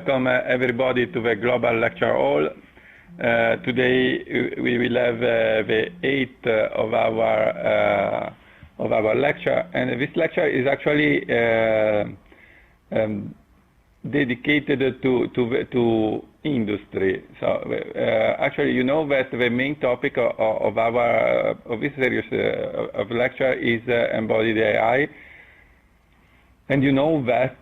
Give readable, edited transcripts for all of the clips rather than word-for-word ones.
welcome everybody to the Global Lecture Hall. Today we will have the 8th of our lecture, and this lecture is actually dedicated to industry. So actually, you know that the main topic of this series of lecture is embodied AI. And you know that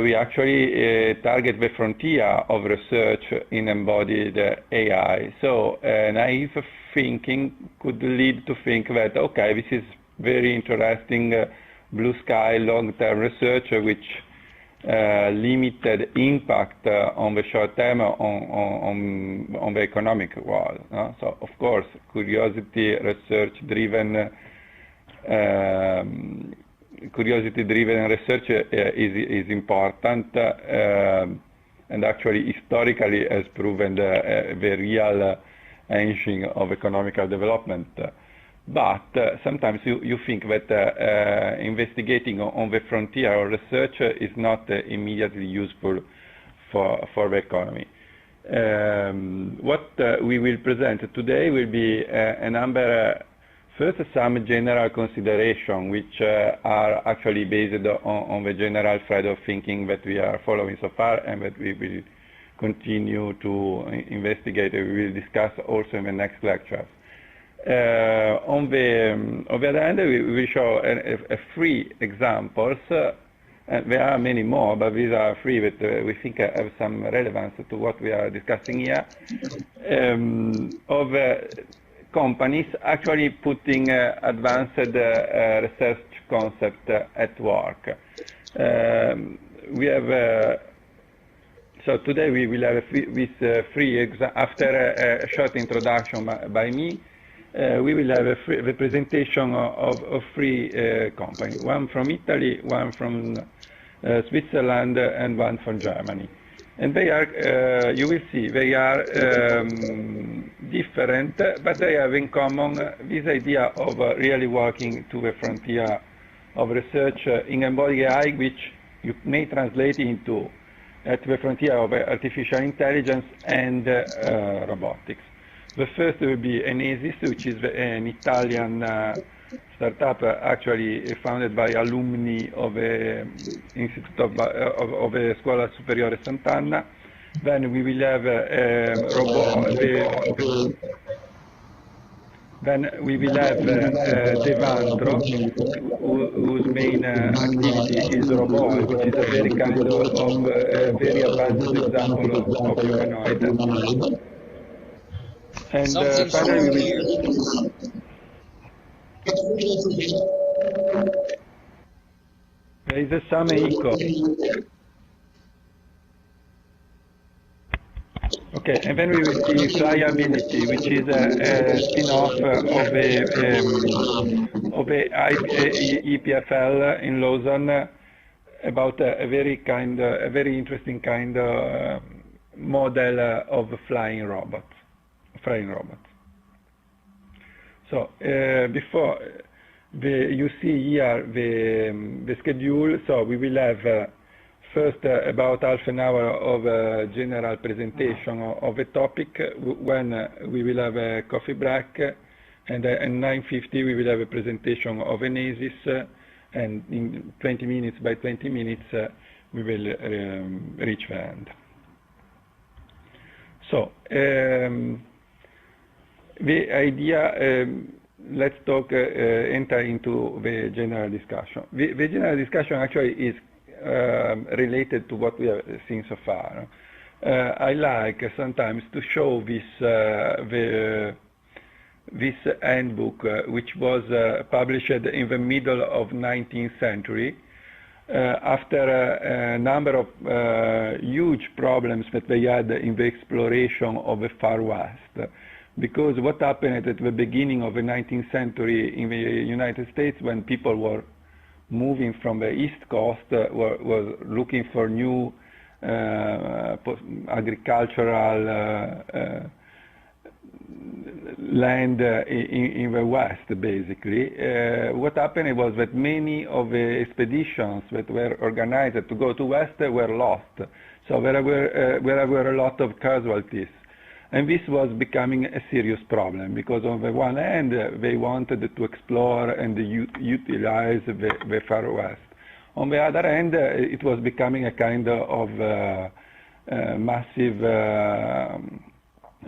we actually target the frontier of research in embodied AI. So naive thinking could lead to think that, okay, this is very interesting blue sky long-term research which limited impact on the short term on the economic world. So of course, curiosity research-driven research is important, and actually historically has proven the real engine of economical development. But sometimes you think that investigating on the frontier of research is not immediately useful for the economy. What we will present today will be a number. First, some general considerations which are actually based on the general thread of thinking that we are following so far and that we will continue to investigate. We will discuss also in the next lectures. On the other hand, we will show three examples. And there are many more, but these are three that we think have some relevance to what we are discussing here, of companies actually putting advanced research concept at work. We have so today we will have after a short introduction by me. We will have a presentation of three companies: one from Italy, one from Switzerland, and one from Germany. And they are, you will see, they are different, but they have in common this idea of really working to the frontier of research in embodied AI, which you may translate into at the frontier of artificial intelligence and robotics. The first will be Enesis, which is an Italian startup actually founded by alumni of the Institute of the Scuola Superiore Sant'Anna. Then we will have Devantro, whose main activity is robot, which is a very kind of very advanced example of humanoid. And finally, we will. There is some echo. Okay, and then we will see Flyability, which is a spin-off of the EPFL in Lausanne, about a very interesting kind of model of flying robots. So before you see here the schedule. So we will have first about half an hour of a general presentation of a topic, when we will have a coffee break, and at 9:50 we will have a presentation of Enesis, and in 20 minutes by 20 minutes we will reach the end. So the idea, let's enter into the general discussion. The general discussion actually is related to what we have seen so far. I like sometimes to show this handbook, which was published in the middle of 19th century, after a number of huge problems that they had in the exploration of the Far West. Because what happened at the beginning of the 19th century in the United States, when people were moving from the East Coast, was looking for new agricultural land in the West, basically. What happened was that many of the expeditions that were organized to go to West were lost. So there were a lot of casualties. And this was becoming a serious problem because on the one hand, they wanted to explore and utilize the Far West. On the other hand, it was becoming a kind of massive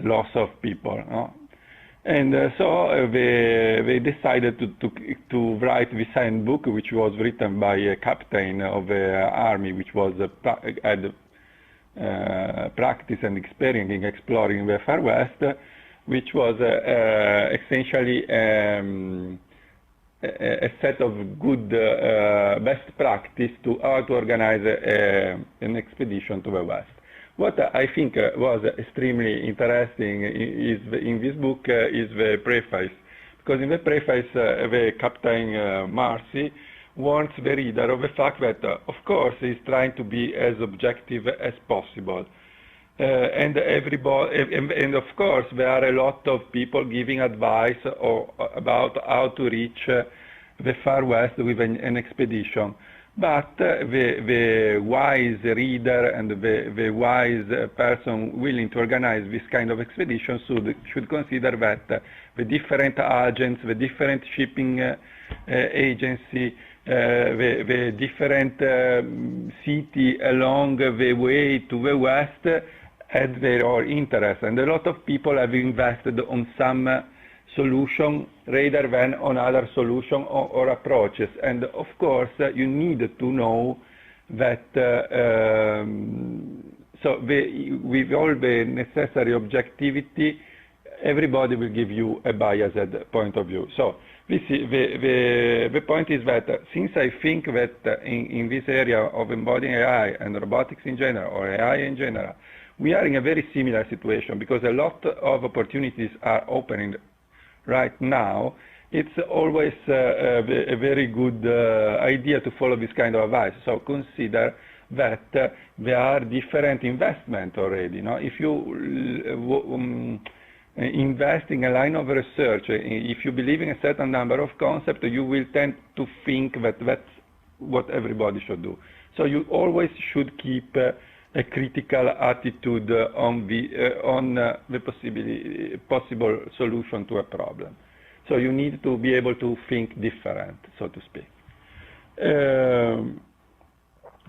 loss of people. No? And so they decided to write this handbook, which was written by a captain of the army, which was had practice and experience in exploring the Far West, which was essentially a set of good best practice to how to organize an expedition to the West. What I think was extremely interesting in this book is the preface, because in the preface the Captain Marcy warns the reader of the fact that, of course, he's trying to be as objective as possible. And of course, there are a lot of people giving advice about how to reach the Far West with an expedition. But the wise reader and the wise person willing to organize this kind of expedition should consider that the different agents, the different shipping agency, the different city along the way to the West had their own interest, and a lot of people have invested on some solution rather than on other solution or approaches. And of course, you need to know that with all the necessary objectivity, everybody will give you a biased point of view. So the point is that since I think that in this area of embodying AI and robotics in general, or AI in general, we are in a very similar situation because a lot of opportunities are opening right now. It's always a very good idea to follow this kind of advice. So consider that there are different investments already. You know? If you invest in a line of research, if you believe in a certain number of concepts, you will tend to think that that's what everybody should do. So you always should keep a critical attitude on the possible solution to a problem. So you need to be able to think different, so to speak.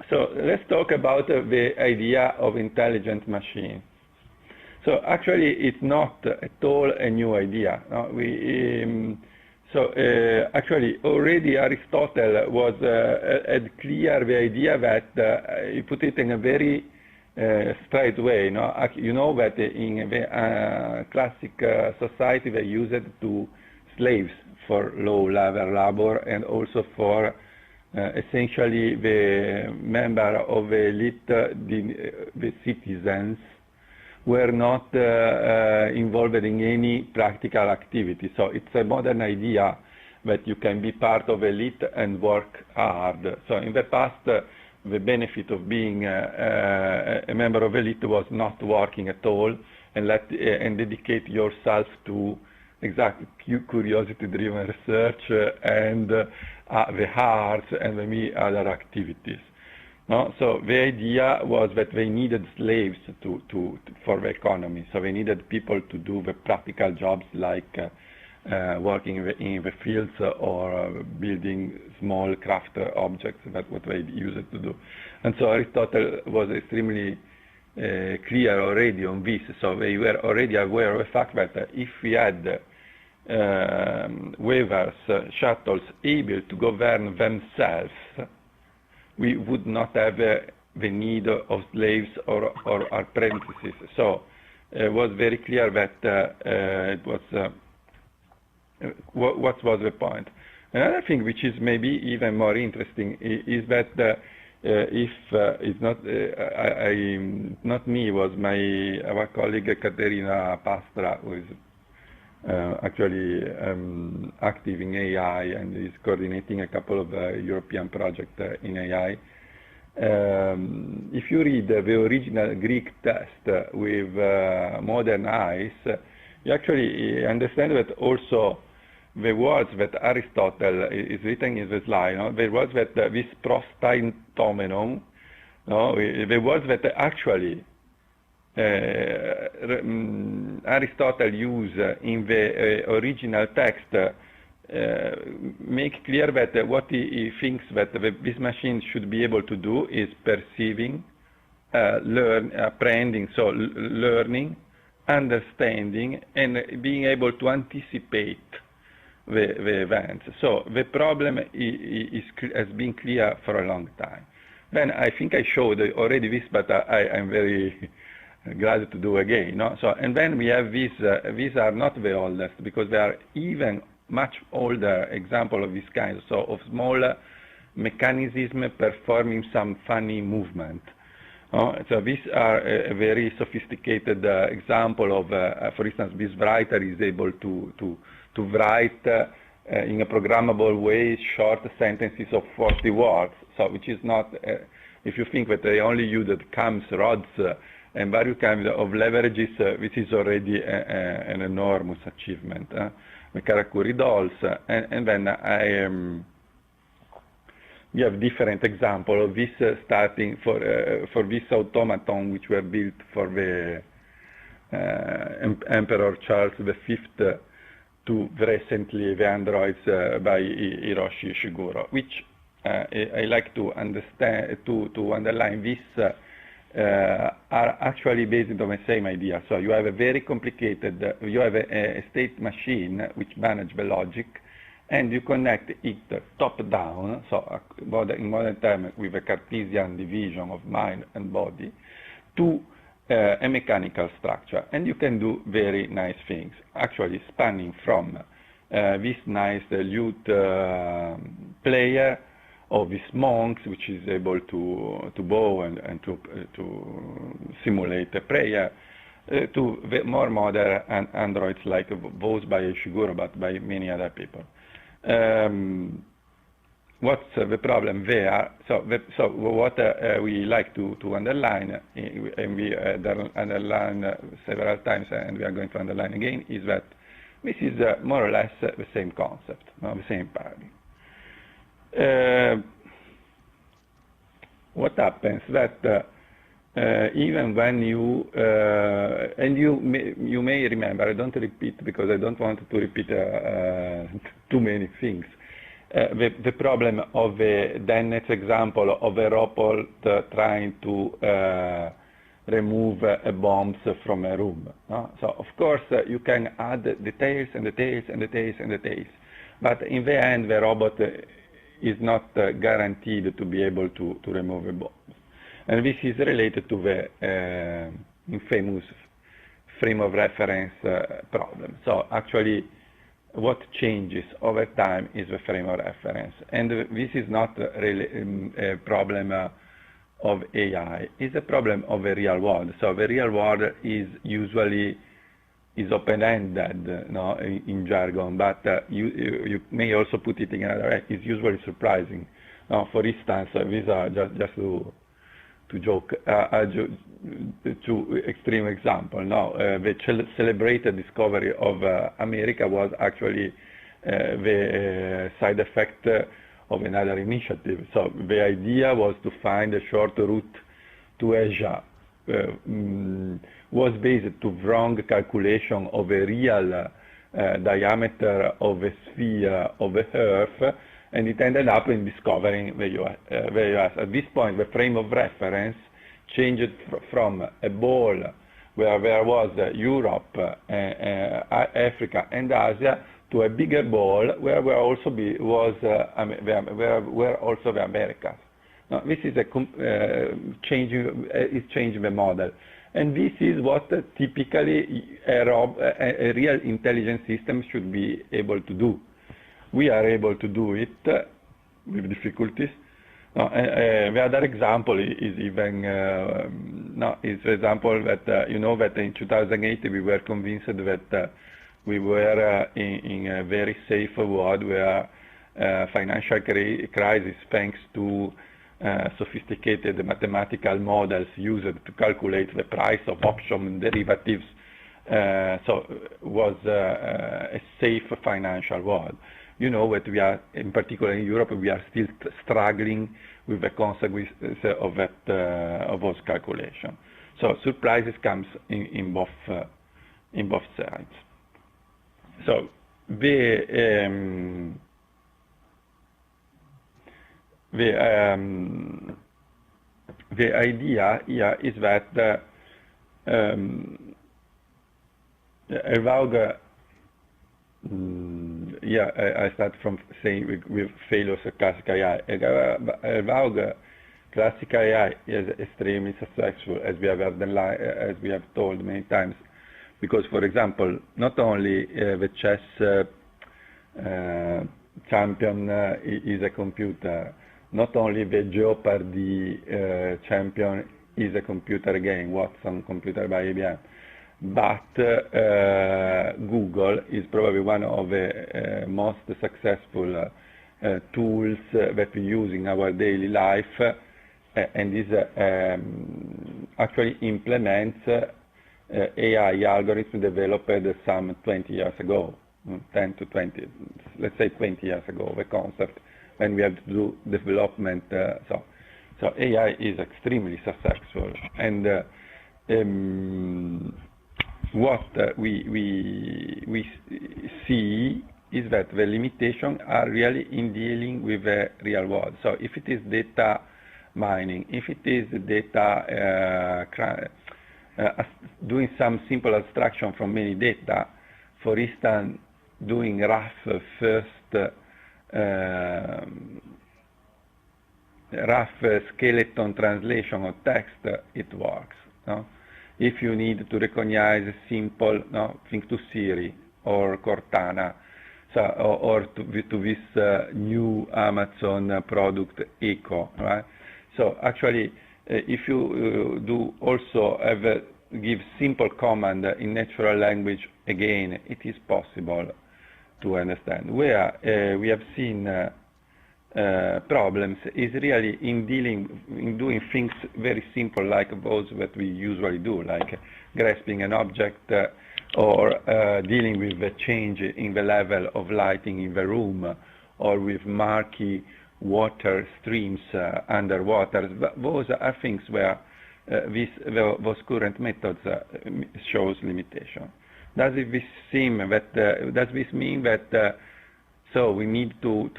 So let's talk about the idea of intelligent machine. So actually, it's not at all a new idea. No? Actually, already Aristotle had clear the idea that he put it in a very straight way. No? You know that in the classic society they used to slaves for low-level labor and also for essentially the member of the elite, the citizens, were not involved in any practical activity. So it's a modern idea that you can be part of elite and work hard. So in the past, the benefit of being a member of elite was not working at all and dedicate yourself to exactly curiosity-driven research and the arts and many other activities. No? So the idea was that they needed slaves for the economy. So they needed people to do the practical jobs like working in the fields or building small craft objects. That's what they used to do. And so Aristotle was extremely clear already on this. So they were already aware of the fact that if we had weavers, shuttles able to govern themselves, we would not have the need of slaves or apprentices. So it was very clear that it was what was the point. Another thing which is maybe even more interesting is that if it's not me, it was our colleague Caterina Pastra, who is actually active in AI and is coordinating a couple of European projects in AI. If you read the original Greek text with modern eyes, you actually understand that also the words that Aristotle is written in the slide, the words that this prostaintomenon, the words that actually Aristotle used in the original text make clear that what he thinks that this machine should be able to do is perceiving, apprehending, so learning, understanding, and being able to anticipate the events. So the problem has been clear for a long time. Then I think I showed already this, but I'm very glad to do again. So, and then we have these are not the oldest, because they are even much older example of this kind, so of small mechanism performing some funny movement. So these are a very sophisticated example of, for instance, this writer is able to write in a programmable way short sentences of 40 words. So which is not, if you think that they only use cams, rods, and various kinds of leverages, which is already an enormous achievement. The Karakuri dolls, and then we have different examples of this starting for this automaton which were built for the Emperor Charles V to recently the androids by Hiroshi Ishiguro, which I like to understand, to underline this are actually based on the same idea. So you have a very complicated, you have a state machine which manages the logic, and you connect it top down, so in modern terms with a Cartesian division of mind and body, to a mechanical structure. And you can do very nice things, actually spanning from this nice lute player, of these monks, which is able to bow and to simulate a prayer, to the more modern androids like those by Ishiguro, but by many other people. What's the problem there? So what we like to underline, and we underline several times, and we are going to underline again, is that this is more or less the same concept, the same paradigm. What happens that even when you and you may remember, I don't repeat because I don't want to repeat too many things. The problem of the Dennett's example of a robot trying to remove bombs from a room. So of course you can add details and details and details and details, but in the end the robot is not guaranteed to be able to remove a bomb. And this is related to the infamous frame of reference problem. So actually what changes over time is the frame of reference. And this is not really a problem of AI, it's a problem of the real world. So the real world is usually open-ended, in jargon, but you may also put it in another way. It's usually surprising. For instance, these are just to joke, two extreme example. The celebrated discovery of America was actually the side effect of another initiative. So the idea was to find a short route to Asia. Was based to wrong calculation of a real diameter of a sphere of the Earth, and it ended up in discovering the US. At this point, the frame of reference changed from a ball where there was Europe, Africa, and Asia to a bigger ball where were also the Americas. Now, this is changing the model. And this is what typically a real intelligent system should be able to do. We are able to do it with difficulties. The other example is even, is the example that, that in 2008 we were convinced that we were in a very safe world where financial crisis, thanks to sophisticated mathematical models used to calculate the price of option derivatives, so was a safe financial world. You know that we are, in particular in Europe, we are still struggling with the consequences of that of those calculations. So surprises comes in both sides. So the idea here is that about I start from saying with failures of classical AI. About classical AI is extremely successful, as we have told many times, because, for example, not only the chess champion is a computer, not only the Jeopardy champion is a computer game, Watson computer by IBM, but Google is probably one of the most successful tools that we use in our daily life, and this actually implements AI algorithms developed some 20 years ago, 10 to 20, let's say 20 years ago, the concept, when we have to do development. So AI is extremely successful, and what we see is that the limitations are really in dealing with the real world. So if it is data mining, if it is data doing some simple abstraction from many data, for instance, doing rough skeleton translation of text, it works. No? If you need to recognize simple things to Siri or Cortana, so, or to this new Amazon product Echo, right? So actually, if you do also give simple command in natural language, again, it is possible to understand. Where we have seen problems is really in doing things very simple, like those that we usually do, like grasping an object or dealing with the change in the level of lighting in the room, or with murky water streams underwater. Those are things where those current methods shows limitation. Does this mean that so we need to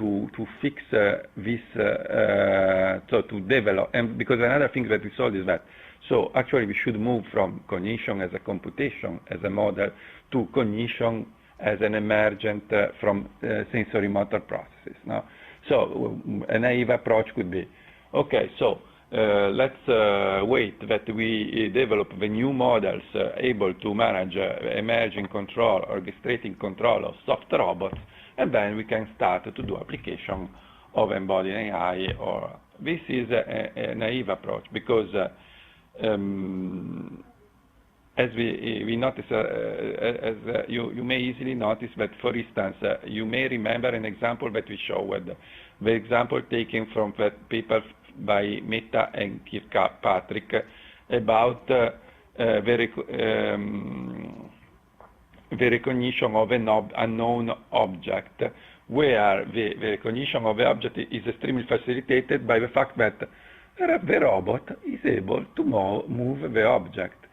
fix this, so to develop, and because another thing that we saw is that, so actually we should move from cognition as a computation, as a model, to cognition as an emergent from sensory motor processes. No? So a naive approach could be, okay, so let's wait that we develop the new models able to manage emerging control, orchestrating control of soft robots, and then we can start to do application of embodied AI. Or this is a naive approach, because as we notice, as you may easily notice that, for instance, you may remember an example that we showed, the example taken from that paper by Mehta and Kirkpatrick about the recognition of an unknown object, where the recognition of the object is extremely facilitated by the fact that the robot is able to move the object.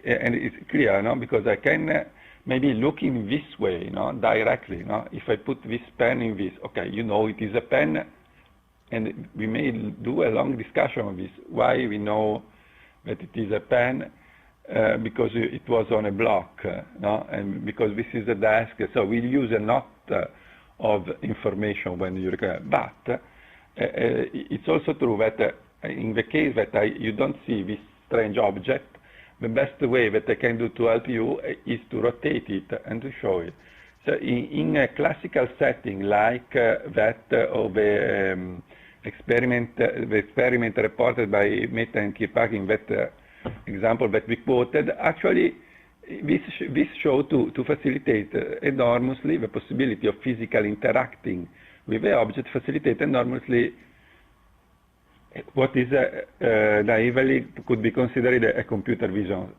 And it's clear, no? Because I can maybe look in this way, directly. If I put this pen in this, okay, it is a pen, and we may do a long discussion of this, why we know that it is a pen, because it was on a block, and because this is a desk, so we'll use a lot of information when you require. But it's also true that in the case that you don't see this strange object, the best way that I can do to help you is to rotate it and to show it. So in a classical setting like that of the experiment reported by Mehta and Kirkpatrick in that example that we quoted, actually this showed to facilitate enormously the possibility of physically interacting with the object, facilitate enormously what is naively could be considered a computer vision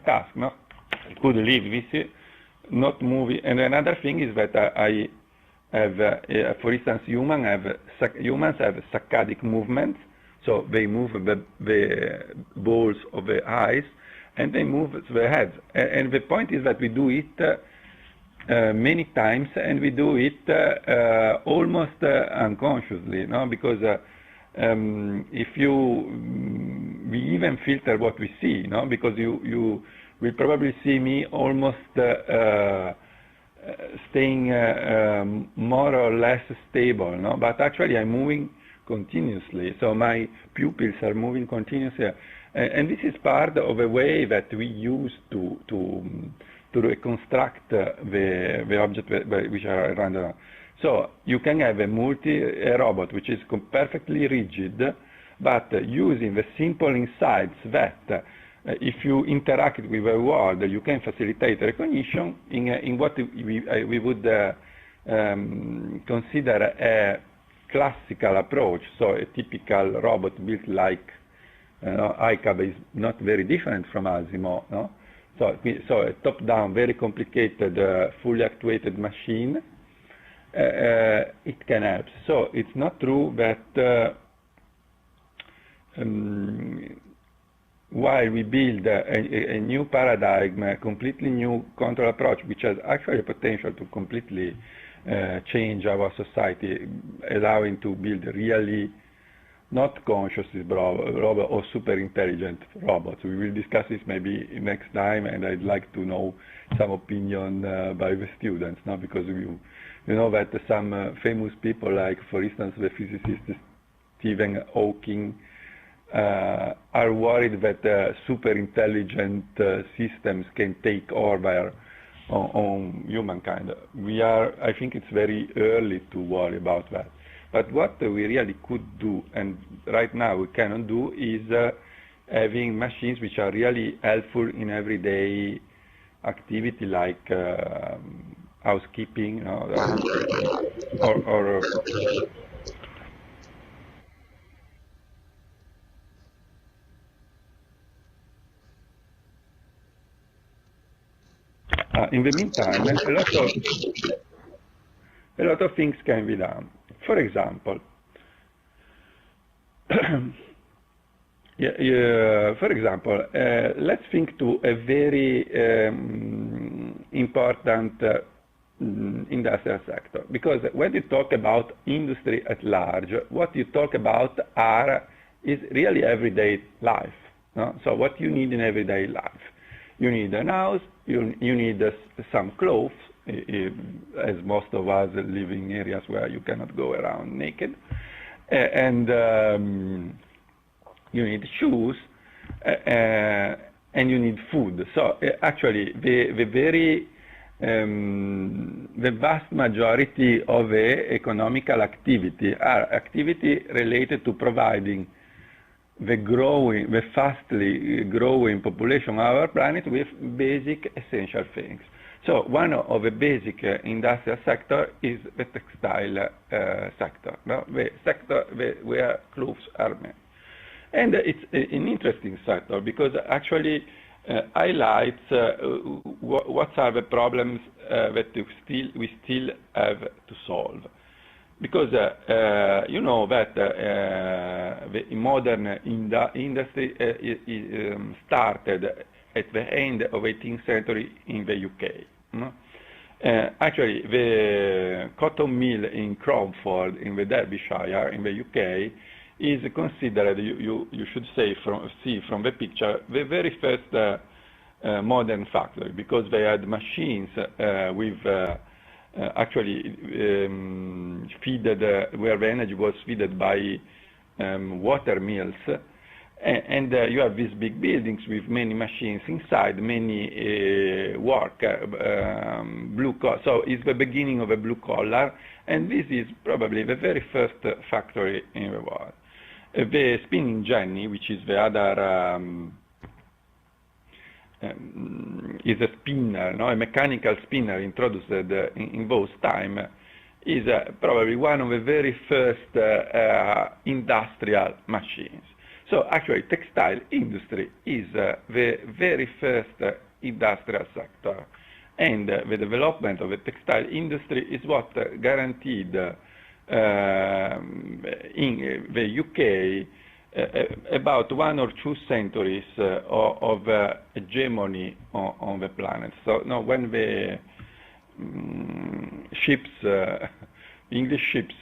task, no? could live with, not moving. And another thing is that I have, for instance, humans have saccadic movements, so they move the balls of the eyes, and they move the heads. And the point is that we do it many times, and we do it almost unconsciously, no? Because if we even filter what we see, no? Because you will probably see me almost staying more or less stable, no? But actually I'm moving continuously, so my pupils are moving continuously, and this is part of a way that we use to reconstruct the objects which are around us. So you can have a robot which is perfectly rigid, but using the simple insights that if you interact with the world, you can facilitate recognition in what we would consider a classical approach. So a typical robot built like ICAB is not very different from Asimo, no? So a top-down, very complicated, fully actuated machine, it can help. So it's not true that while we build a new paradigm, a completely new control approach, which has actually a potential to completely change our society, allowing to build really not conscious robot or super intelligent robots. We will discuss this maybe next time, and I'd like to know some opinion by the students, no? Because you know that some famous people, like for instance the physicist Stephen Hawking, are worried that super intelligent systems can take over on humankind. I think it's very early to worry about that. But what we really could do, and right now we cannot do, is having machines which are really helpful in everyday activity like housekeeping, you know, or in the meantime, a lot of things can be done. For example, let's think to a very important industrial sector, because when you talk about industry at large, what you talk about is really everyday life. No? So what you need in everyday life. You need a house, you need some clothes, as most of us live in areas where you cannot go around naked, and you need shoes, and you need food. So actually, the vast majority of the economical activity are activity related to providing the fastly growing population of our planet with basic essential things. So one of the basic industrial sector is the textile sector, no? The sector where clothes are made. And it's an interesting sector because actually highlights what are the problems that we still have to solve. Because you know that the modern industry started at the end of 18th century in the UK. No? Actually, the cotton mill in Cromford in the Derbyshire in the UK is considered, you should say see from the picture, the very first modern factory, because they had machines with actually feeded where the energy was fed by water mills. And you have these big buildings with many machines inside, many work, blue collar. So it's the beginning of a blue collar, and this is probably the very first factory in the world. The spinning jenny, which is the other, is a spinner, no? A mechanical spinner introduced in those time, is probably one of the very first industrial machines. So actually, textile industry is the very first industrial sector. And the development of the textile industry is what guaranteed in the UK about 1 or 2 centuries of hegemony on the planet. So now when the ships, English ships,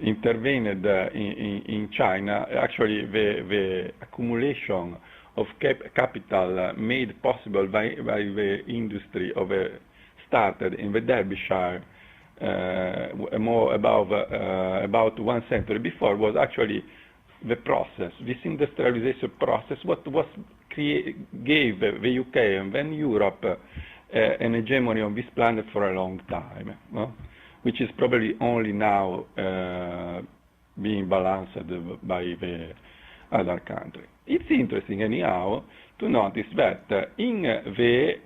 intervened in China, actually the accumulation of capital made possible by the industry of started in the Derbyshire more about 1 century before was actually the process, this industrialization process, what was gave the UK and then Europe an hegemony on this planet for a long time, no? Which is probably only now being balanced by the other country. It's interesting anyhow to notice that in the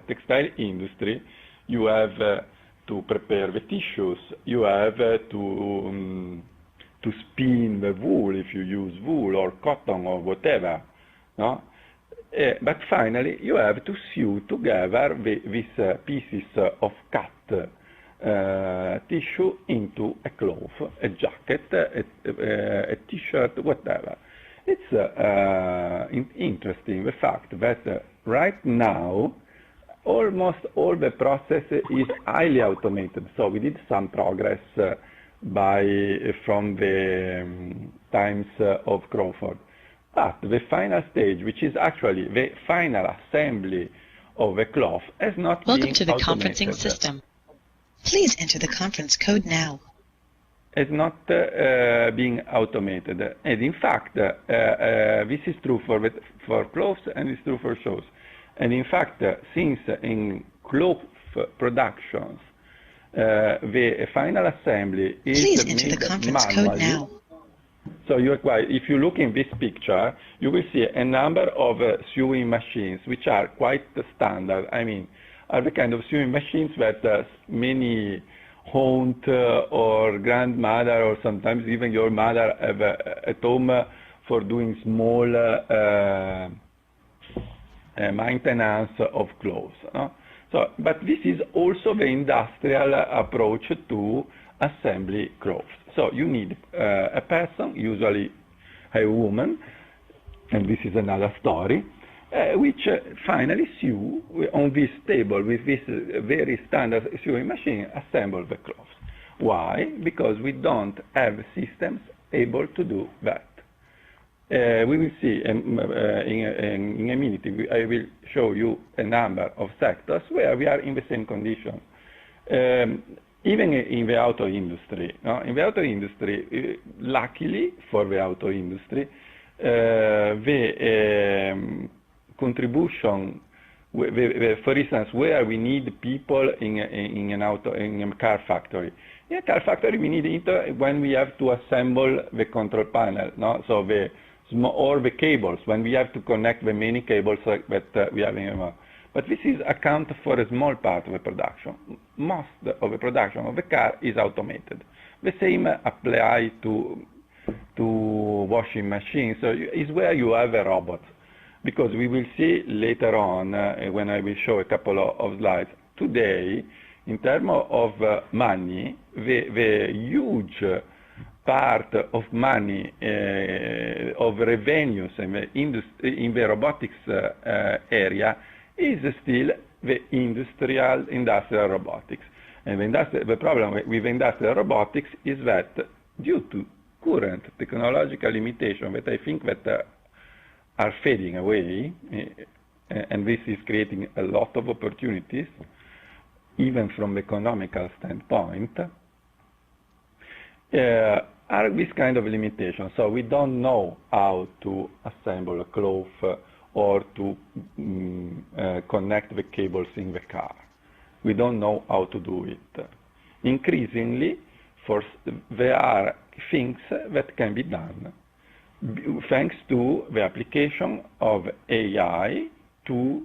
textile industry you have to prepare the tissues, you have to spin the wool if you use wool or cotton or whatever, no? But finally you have to sew together these pieces of cut tissue into a cloth, a jacket, a t-shirt, whatever. It's interesting the fact that right now almost all the process is highly automated. So we did some progress from the times of Crawford. But the final stage, which is actually the final assembly of the cloth, has not been automated. Welcome to the conferencing system. Please enter the conference code now. Has not been automated. And in fact, this is true for clothes and it's true for shoes. And in fact, since in cloth productions, the final assembly is Please enter the conference code now. So if you look in this picture, you will see a number of sewing machines, which are quite standard. I mean, are the kind of sewing machines that many aunt or grandmother or sometimes even your mother have at home for doing small maintenance of clothes. No? So, but this is also the industrial approach to assembly clothes. So you need a person, usually a woman, and this is another story, which finally sew on this table with this very standard sewing machine, assemble the clothes. Why? Because we don't have systems able to do that. We will see in a minute, I will show you a number of sectors where we are in the same condition. Even in the auto industry. No? In the auto industry, luckily for the auto industry, the contribution, for instance, where we need people in a car factory. In a car factory, we need it when we have to assemble the control panel. No? So or the cables, when we have to connect the many cables that we have in a But this is account for a small part of the production. Most of the production of the car is automated. The same applies to washing machines. So is where you have a robot. Because we will see later on, when I will show a couple of slides, today, in terms of money, the huge part of money, of revenues in the robotics area is still the industrial robotics. And the problem with industrial robotics is that due to current technological limitations that I think that are fading away, and this is creating a lot of opportunities, even from economical standpoint, are this kind of limitations. So we don't know how to assemble a cloth or to connect the cables in the car. We don't know how to do it. Increasingly, there are things that can be done thanks to the application of AI to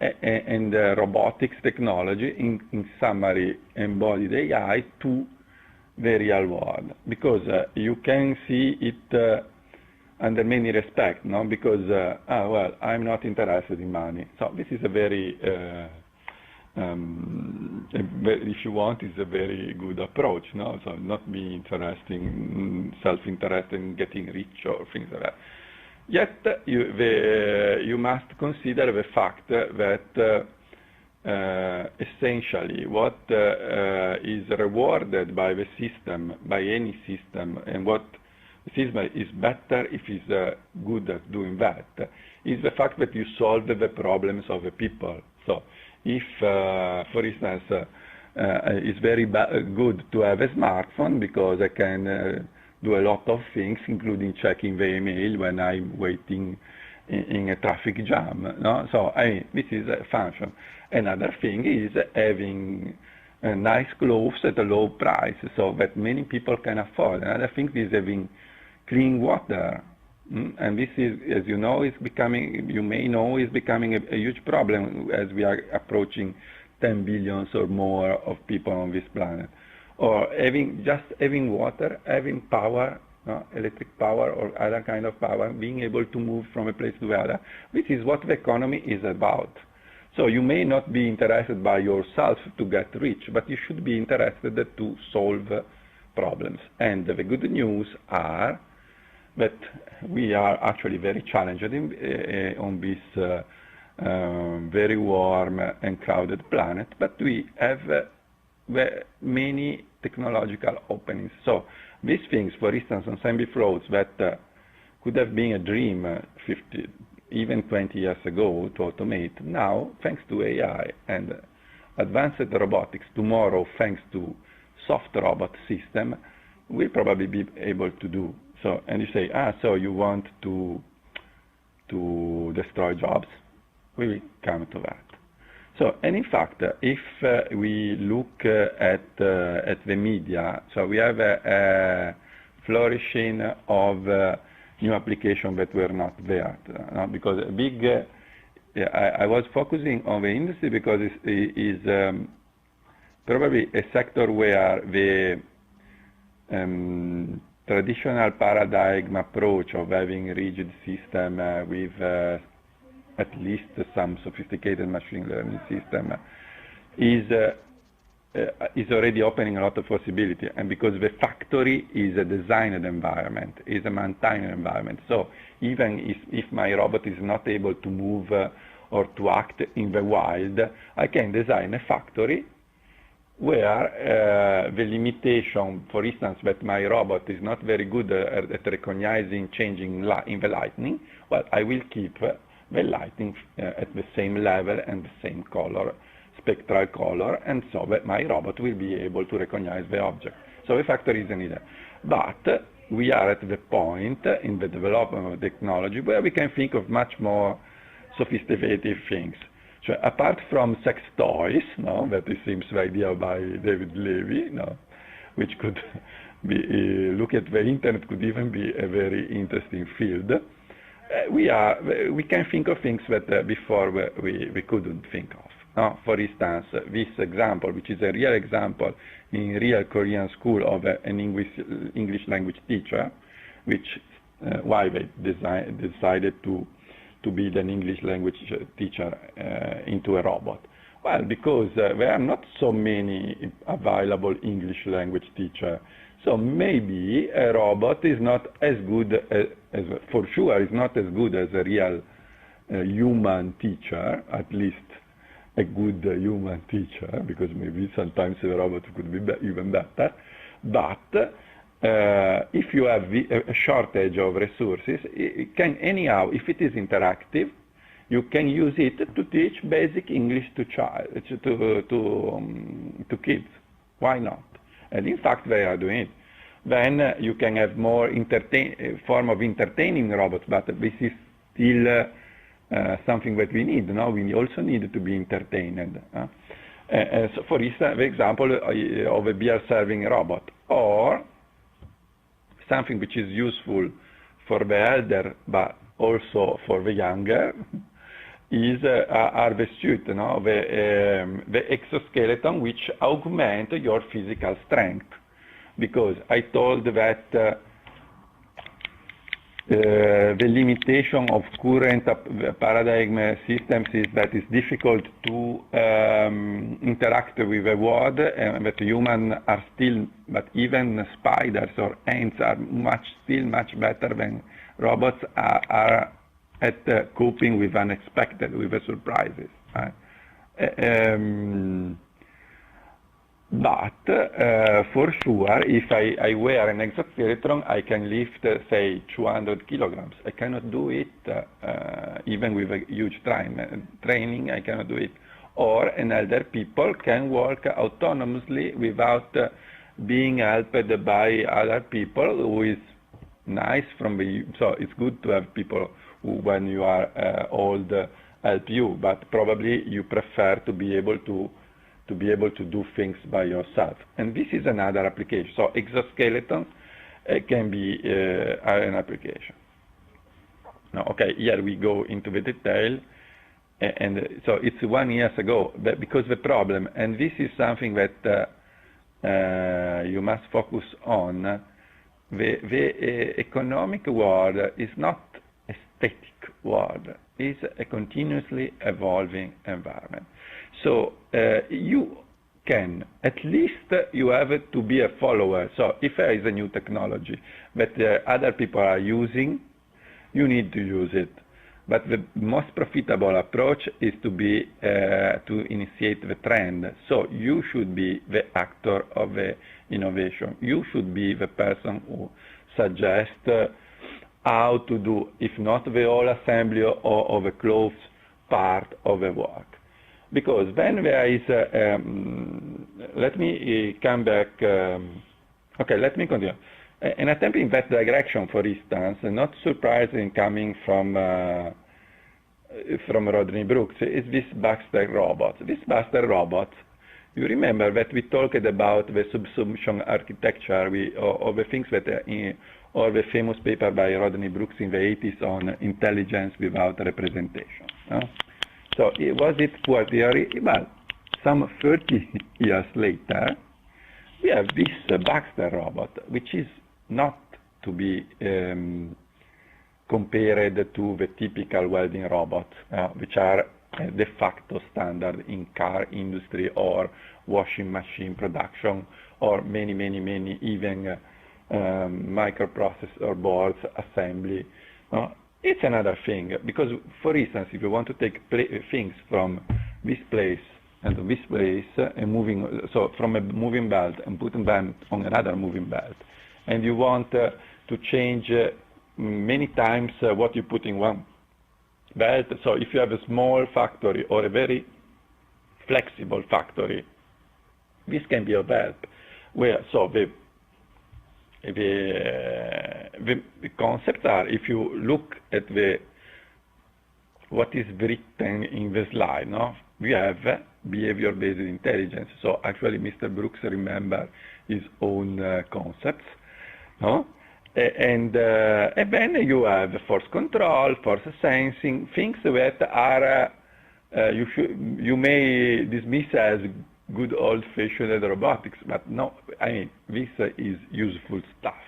and robotics technology, in summary, embodied AI to the real world. Because you can see it under many respects, no? Because, well, I'm not interested in money. So this is a very, if you want, is a very good approach, no? So not be interesting, self-interested in getting rich or things like that. Yet you must consider the fact that essentially what is rewarded by the system, by any system, and what the system is better if it's good at doing that, is the fact that you solve the problems of the people. So if, for instance, it's very good to have a smartphone because I can do a lot of things, including checking the email when I'm waiting in a traffic jam. No? So this is a function. Another thing is having nice clothes at a low price so that many people can afford. Another thing is having clean water. And this is, as you know, is becoming, you may know, is becoming a huge problem as we are approaching 10 billion or more of people on this planet. Or just having water, having power, electric power or other kind of power, being able to move from a place to the other. This is what the economy is about. So you may not be interested by yourself to get rich, but you should be interested to solve problems. And the good news are that we are actually very challenged on this very warm and crowded planet, but we have many technological openings. So these things, for instance, on semi-floats that could have been a dream 50, even 20 years ago to automate, now, thanks to AI and advanced robotics, tomorrow, thanks to soft robot system, we'll probably be able to do. So, and you say, so you want to destroy jobs? We will come to that. So, and in fact, if we look at the media, so we have a flourishing of new applications that were not there, because a big, I was focusing on the industry because it is probably a sector where the traditional paradigm approach of having a rigid system with at least some sophisticated machine learning system is already opening a lot of possibility, and because the factory is a designed environment, is a maintained environment. So even if my robot is not able to move or to act in the wild, I can design a factory where the limitation, for instance, that my robot is not very good at recognizing changing in the lighting, well, I will keep the lighting at the same level and the same color, spectral color, and so that my robot will be able to recognize the object. So the factory is needed. But we are at the point in the development of technology where we can think of much more sophisticated things. So apart from sex toys, that it seems the idea by David Levy, which could be, look at the internet could even be a very interesting field. We can think of things that before we couldn't think of. For instance, this example, which is a real example in real Korean school of an English language teacher, which why they decided to build an English language teacher into a robot. Well, because there are not so many available English language teachers. So maybe a robot is not as good as for sure, is not as good as a real human teacher, at least a good human teacher, because maybe sometimes a robot could be even better. But if you have a shortage of resources, it can anyhow, if it is interactive, you can use it to teach basic English to kids. Why not? And in fact, they are doing it. Then you can have more form of entertaining robots, but this is still something that we need. We also need to be entertained. So for instance, the example of a beer serving robot, or something which is useful for the elder, but also for the younger, are the suit, the exoskeleton which augment your physical strength. Because I told that the limitation of current paradigm systems is that it's difficult to interact with the world, and that humans are still, but even spiders or ants are still much better than robots are at coping with unexpected, with the surprises. Right? But for sure, if I wear an exoskeleton, I can lift, say, 200 kilograms. I cannot do it, even with a huge training, I cannot do it. Or an elder people can work autonomously without being helped by other people, who is nice so it's good to have people who, when you are old, help you, but probably you prefer to be able to do things by yourself. And this is another application. So exoskeletons can be an application. Now, okay, here we go into the detail. And so it's 1 year ago, because the problem, and this is something that you must focus on, the economic world is not a static world. It's a continuously evolving environment. So you can, at least you have to be a follower. So if there is a new technology that other people are using, you need to use it. But the most profitable approach is to initiate the trend. So you should be the actor of the innovation. You should be the person who suggests how to do, if not the whole assembly or the close part of the work. Because then there is, let me come back, okay, let me continue. An attempt in that direction, for instance, not surprising coming from Rodney Brooks, is this Baxter robot. This Baxter robot, you remember that we talked about the subsumption architecture, or the things that, or the famous paper by Rodney Brooks in the 80s on intelligence without representation. No? So was it poor theory? Well, some 30 years later, we have this Baxter robot, which is not to be compared to the typical welding robots, which are de facto standard in car industry or washing machine production, or many even microprocessor boards assembly. It's another thing, because, for instance, if you want to take things from this place and to this place, and so from a moving belt and putting them on another moving belt, and you want to change many times what you put in one belt. So if you have a small factory or a very flexible factory, this can be of help. So the concepts are, if you look at what is written in the slide, no? We have behavior-based intelligence. So actually, Mr. Brooks remember his own concepts, no? And then you have force control, force sensing, things that are you may dismiss as good old-fashioned robotics, but no, I mean, this is useful stuff.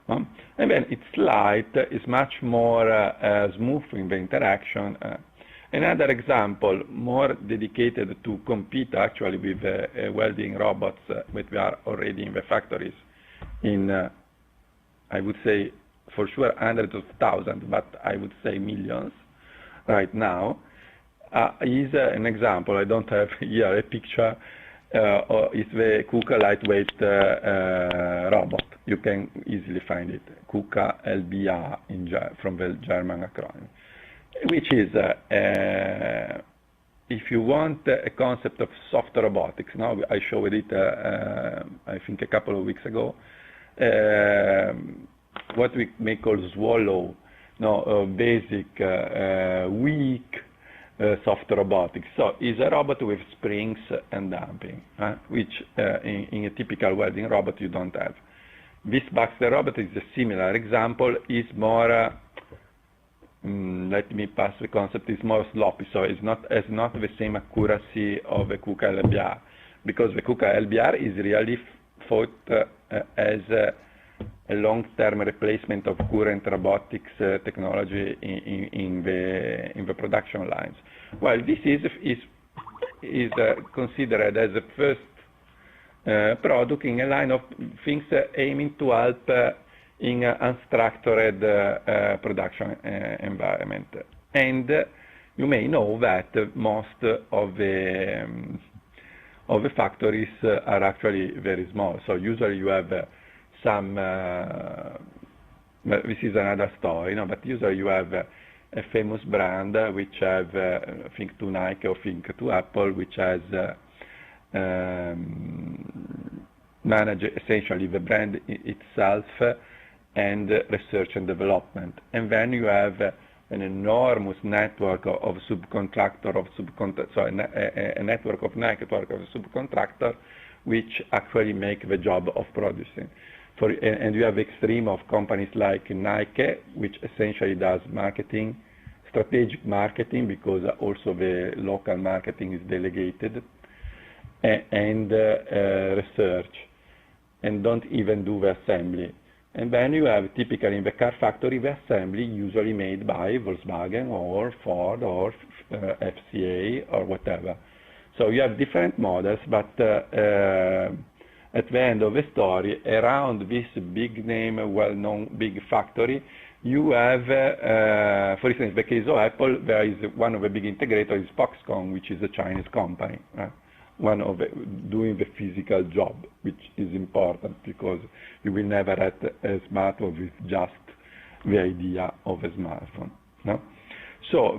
And then its light is much more smooth in the interaction. Another example, more dedicated to compete actually with welding robots that we are already in the factories in, I would say, for sure hundreds of thousands, but I would say millions right now, is an example. I don't have here a picture. It's the KUKA lightweight robot. You can easily find it, KUKA LBR from the German acronym, which is, if you want a concept of soft robotics, now I showed it, I think a couple of weeks ago, what we may call swallow, basic, weak, soft robotics. So it's a robot with springs and damping, which in a typical welding robot you don't have. This Baxter robot is a similar example. Is more, let me pass the concept, is more sloppy, so it's not the same accuracy of the KUKA LBR, because the KUKA LBR is really thought as a long-term replacement of current robotics technology in the production lines. Well, this is considered as the first product in a line of things aiming to help in unstructured production environment. And you may know that most of the factories are actually very small. So usually you have some, this is another story, but usually you have a famous brand which have, think to Nike or think to Apple, which has managed essentially the brand itself and research and development. And then you have an enormous network of subcontractor so a network of subcontractor which actually make the job of producing. And you have extreme of companies like Nike, which essentially does marketing, strategic marketing, because also the local marketing is delegated, and research, and don't even do the assembly. And then you have typically in the car factory the assembly usually made by Volkswagen or Ford or FCA or whatever. So you have different models, but at the end of the story, around this big name, well-known big factory, you have, for instance, in the case of Apple, there is one of the big integrators is Foxconn, which is a Chinese company, right? One of doing the physical job, which is important because you will never have a smartphone with just the idea of a smartphone. No? So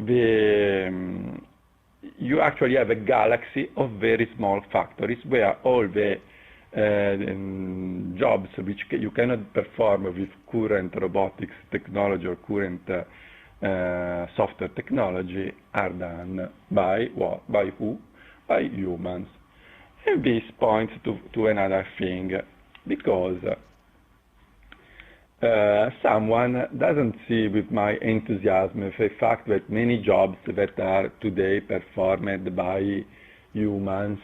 you actually have a galaxy of very small factories where all the jobs which you cannot perform with current robotics technology or current software technology are done by what? By who? By humans. And this points to another thing, because someone doesn't see with my enthusiasm the fact that many jobs that are today performed by humans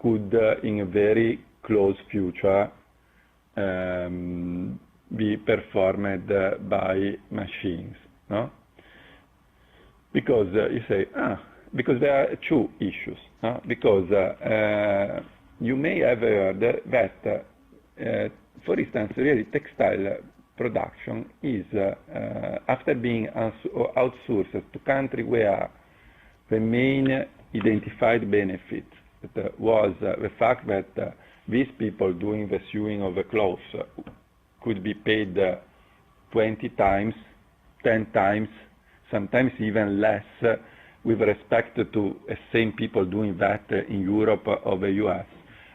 could, in a very close future, be performed by machines, no? Because you say, because there are two issues. Because you may have heard that, for instance, really textile production is, after being outsourced to countries where the main identified benefit was the fact that these people doing the sewing of the clothes could be paid 20 times, 10 times, sometimes even less, with respect to the same people doing that in Europe or the US.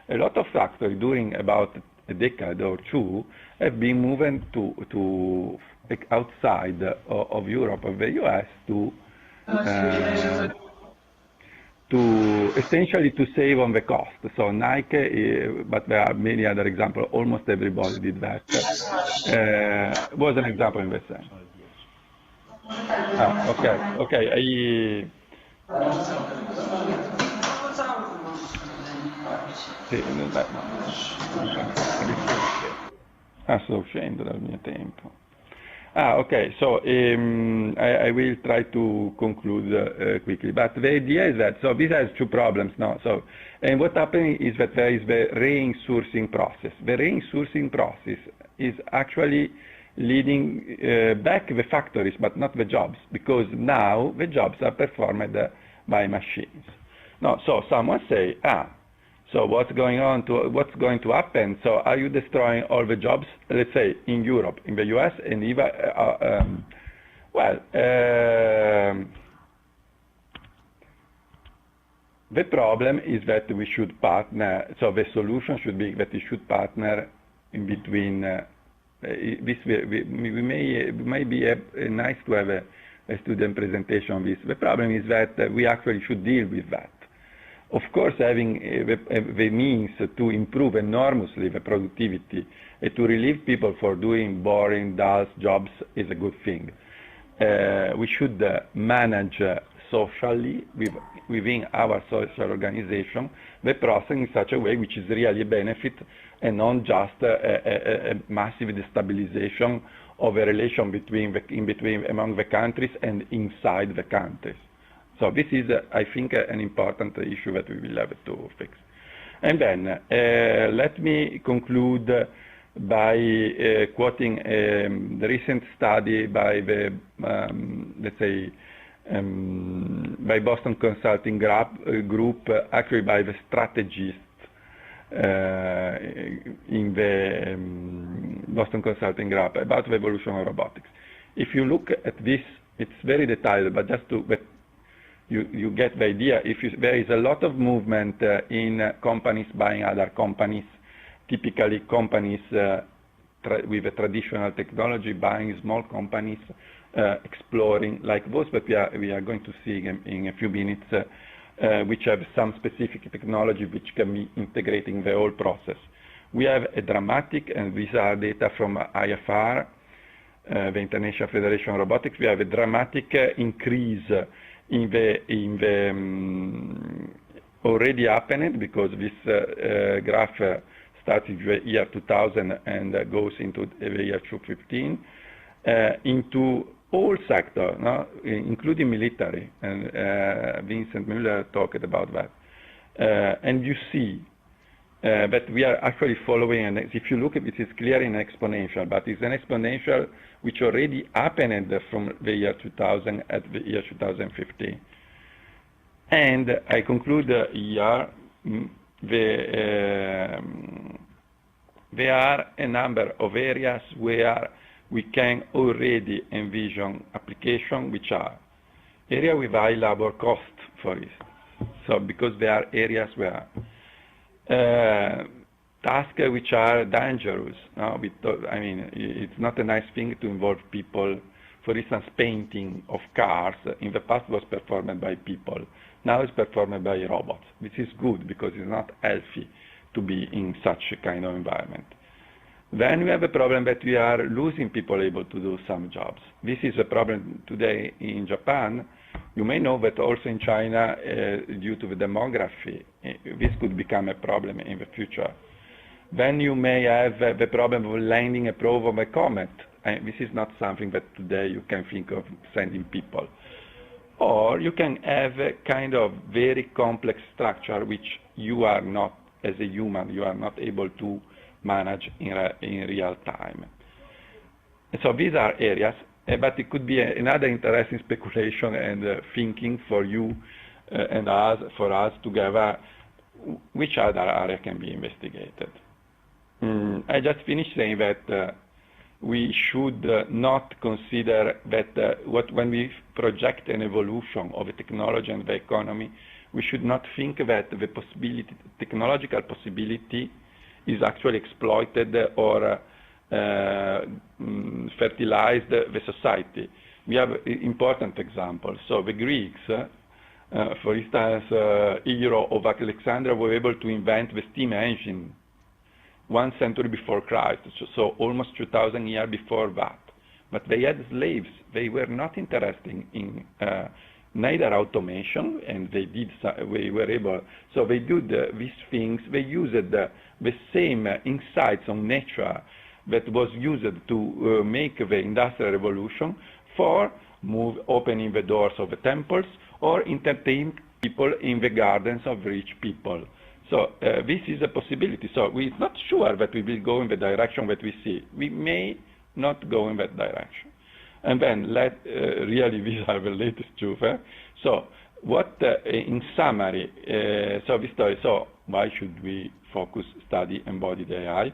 A lot of factories during about a decade or two have been moving to outside of Europe or the US to essentially to save on the cost. So Nike, but there are many other examples, almost everybody did that, was an example in the sense. Okay. Sto uscendo dal mio tempo. Okay, so I will try to conclude quickly, but the idea is that, so this has two problems now. So, and what happening is that there is the reinsourcing process. The reinsourcing process is actually leading back the factories, but not the jobs, because now the jobs are performed by machines. No, so someone say, so what's going to happen? So are you destroying all the jobs, let's say, in Europe, in the US, and even, the problem is that we should partner, so the solution should be that we should partner in between, we may be nice to have a student presentation on this. The problem is that we actually should deal with that. Of course, having the means to improve enormously the productivity and to relieve people for doing boring, dull jobs is a good thing. We should manage socially, within our social organization, the process in such a way which is really a benefit and not just a massive destabilization of a relation among the countries and inside the countries. So this is, I think, an important issue that we will have to fix. And then let me conclude by quoting the recent study by the, let's say, by Boston Consulting Group, actually by the strategists in the Boston Consulting Group about the evolution of robotics. If you look at this, it's very detailed, but just to you get the idea. There is a lot of movement in companies buying other companies, typically companies with a traditional technology buying small companies, exploring like those that we are going to see in a few minutes, which have some specific technology which can be integrating the whole process. We have a dramatic, and these are data from IFR, the International Federation of Robotics. We have a dramatic increase in the already happened, because this graph starts in the year 2000 and goes into the year 2015, into all sectors, no? Including military, and Vincent Müller talked about that. And you see that we are actually following, and if you look at it, it's clear in exponential, but it's an exponential which already happened from the year 2000 at the year 2015. And I conclude here, there are a number of areas where we can already envision application, which are area with high labor cost, for instance. So because there are areas where tasks which are dangerous. No? I mean, it's not a nice thing to involve people. For instance, painting of cars in the past was performed by people. Now it's performed by robots, which is good because it's not healthy to be in such a kind of environment. Then we have a problem that we are losing people able to do some jobs. This is a problem today in Japan. You may know that also in China, due to the demography, this could become a problem in the future. Then you may have the problem of landing a probe of a comet. This is not something that today you can think of sending people. Or you can have a kind of very complex structure which you are not, as a human, you are not able to manage in real time. So these are areas, but it could be another interesting speculation and thinking for you and us, for us together, which other area can be investigated. I just finished saying that we should not consider that when we project an evolution of a technology and the economy, we should not think that the possibility, technological possibility, is actually exploited or fertilized the society. We have important examples. So the Greeks, for instance, hero of Alexander, were able to invent the steam engine 1 century before Christ, so almost 2,000 years before that. But they had slaves. They were not interested in neither automation, and we were able, so they did these things. They used the same insights on nature that was used to make the Industrial Revolution for opening the doors of the temples or entertain people in the gardens of rich people. So this is a possibility. So we're not sure that we will go in the direction that we see. We may not go in that direction. And then really these are the latest truth. So what, in summary, so why should we focus, study embodied AI?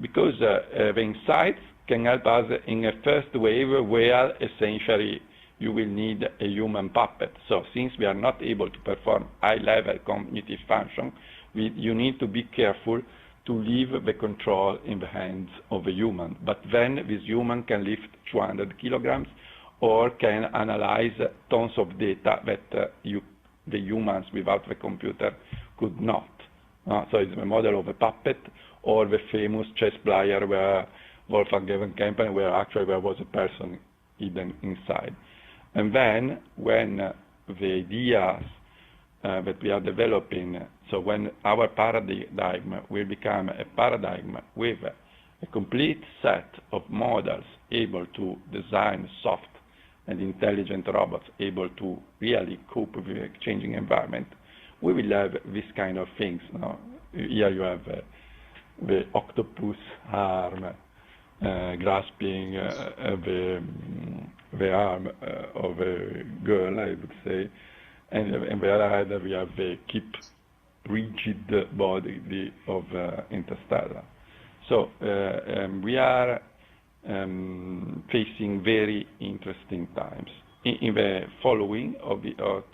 Because the insights can help us in a first wave where essentially you will need a human puppet. So since we are not able to perform high-level cognitive function, you need to be careful to leave the control in the hands of a human. But then this human can lift 200 kilograms or can analyze tons of data that the humans without the computer could not. So it's a model of a puppet, or the famous chess player where Wolfgang where actually there was a person hidden inside. And then when the ideas that we are developing. So when our paradigm will become a paradigm with a complete set of models able to design soft and intelligent robots able to really cope with a changing environment, we will have this kind of things. No? Here you have the octopus arm grasping the arm of a girl, I would say, and on the other hand we have the keep rigid body of Interstellar. So we are facing very interesting times. In the following of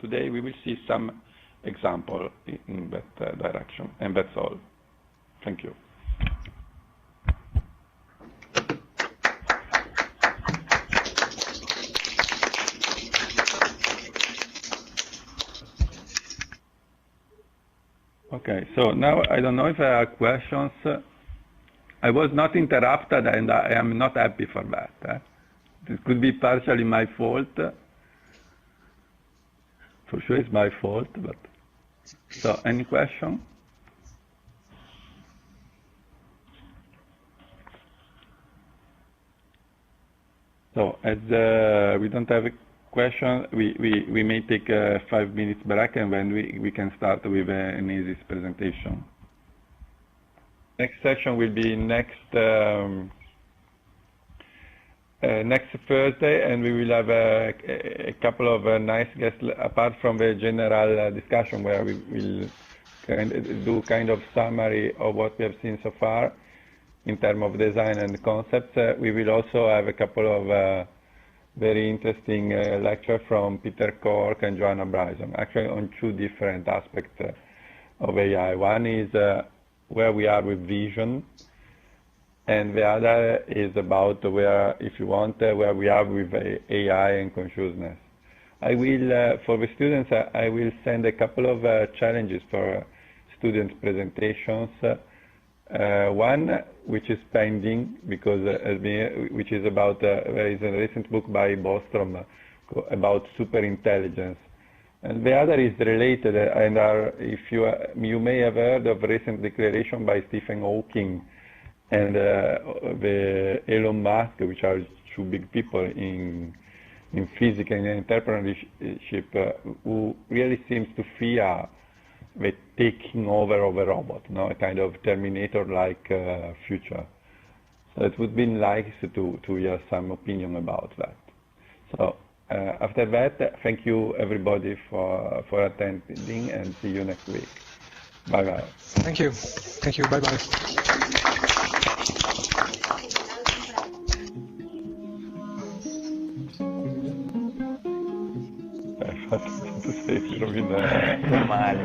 today, we will see some example in that direction, and that's all. Thank you. Okay, so now I don't know if there are questions. I was not interrupted, and I am not happy for that. It could be partially my fault. For sure it's my fault, but... So, any question? So, as we don't have a question, we may take a 5 minutes break, and then we can start with an easy presentation. Next session will be next Thursday, and we will have a couple of nice guests apart from the general discussion, where we will do kind of summary of what we have seen so far in terms of design and concepts. We will also have a couple of very interesting lectures from Peter Cork and Joanna Bryson, actually on two different aspects of AI. One is where we are with vision, and the other is about where, if you want, where we are with AI and consciousness. I will, for the students, I will send a couple of challenges for students' presentations. One, which is pending, because which is about, there is a recent book by Bostrom about superintelligence. And the other is related, and if you may have heard of recent declaration by Stephen Hawking and the Elon Musk, which are two big people in physics and entrepreneurship, who really seems to fear the taking over of a robot, a kind of Terminator-like future. So it would be nice to hear some opinion about that. So after that, thank you everybody for attending, and see you next week. Bye bye. Thank you. Thank you. Bye bye. Fatto sei rovinato. Male.